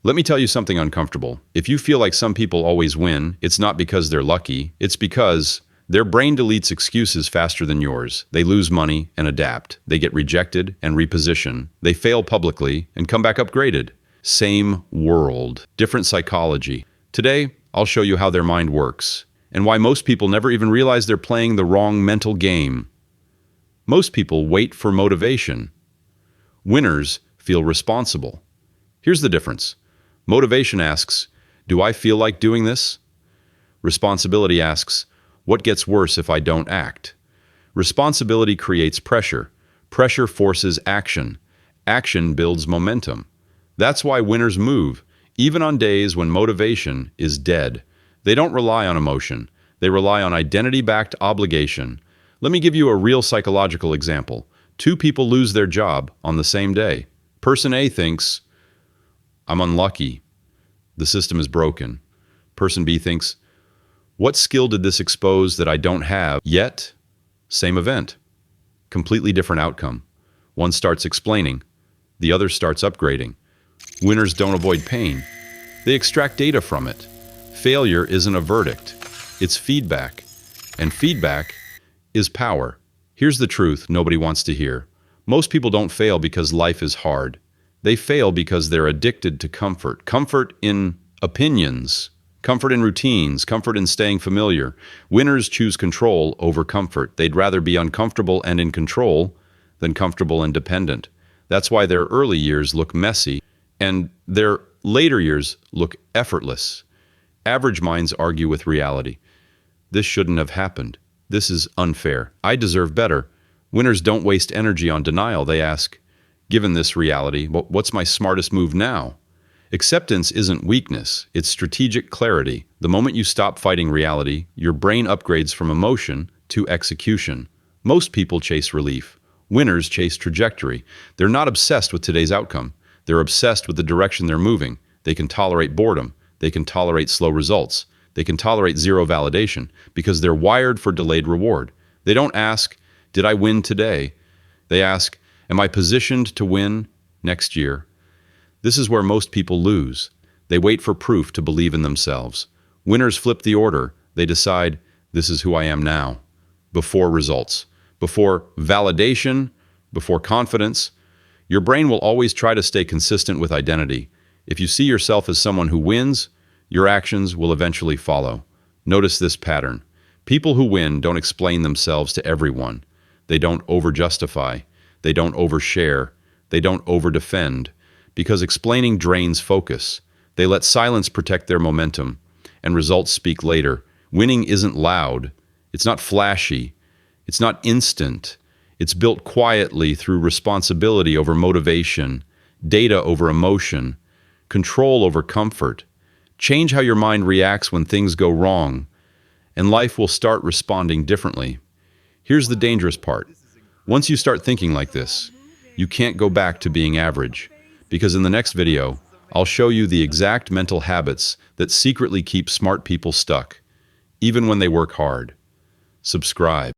Let me tell you something uncomfortable. If you feel like some people always win, it's not because they're lucky, it's because their brain deletes excuses faster than yours. They lose money and adapt. They get rejected and reposition. They fail publicly and come back upgraded. Same world, different psychology. Today, I'll show you how their mind works and why most people never even realize they're playing the wrong mental game. Most people wait for motivation. Winners feel responsible. Here's the difference. Motivation asks, do I feel like doing this? Responsibility asks, what gets worse if I don't act? Responsibility creates pressure. Pressure forces action. Action builds momentum. That's why winners move, even on days when motivation is dead. They don't rely on emotion. They rely on identity-backed obligation. Let me give you a real psychological example. Two people lose their job on the same day. Person A thinks, I'm unlucky. The system is broken. Person B thinks, what skill did this expose that I don't have? Yet, same event. Completely different outcome. One starts explaining. The other starts upgrading. Winners don't avoid pain. They extract data from it. Failure isn't a verdict. It's feedback. And feedback is power. Here's the truth nobody wants to hear. Most people don't fail because life is hard. They fail because they're addicted to comfort. Comfort in opinions, comfort in routines, comfort in staying familiar. Winners choose control over comfort. They'd rather be uncomfortable and in control than comfortable and dependent. That's why their early years look messy and their later years look effortless. Average minds argue with reality. This shouldn't have happened. This is unfair. I deserve better. Winners don't waste energy on denial. They ask, given this reality, what's my smartest move now? Acceptance isn't weakness, it's strategic clarity. The moment you stop fighting reality, your brain upgrades from emotion to execution. Most people chase relief. Winners chase trajectory. They're not obsessed with today's outcome. They're obsessed with the direction they're moving. They can tolerate boredom. They can tolerate slow results. They can tolerate zero validation because they're wired for delayed reward. They don't ask, did I win today? They ask, am I positioned to win next year? This is where most people lose. They wait for proof to believe in themselves. Winners flip the order. They decide, this is who I am now. Before results, before validation, before confidence. Your brain will always try to stay consistent with identity. If you see yourself as someone who wins, your actions will eventually follow. Notice this pattern. People who win don't explain themselves to everyone. They don't over-justify. They don't overshare. They don't over-defend. Because explaining drains focus. They let silence protect their momentum, and results speak later. Winning isn't loud. It's not flashy. It's not instant. It's built quietly through responsibility over motivation, data over emotion, control over comfort. Change how your mind reacts when things go wrong, and life will start responding differently. Here's the dangerous part. Once you start thinking like this, you can't go back to being average. Because in the next video, I'll show you the exact mental habits that secretly keep smart people stuck, even when they work hard. Subscribe.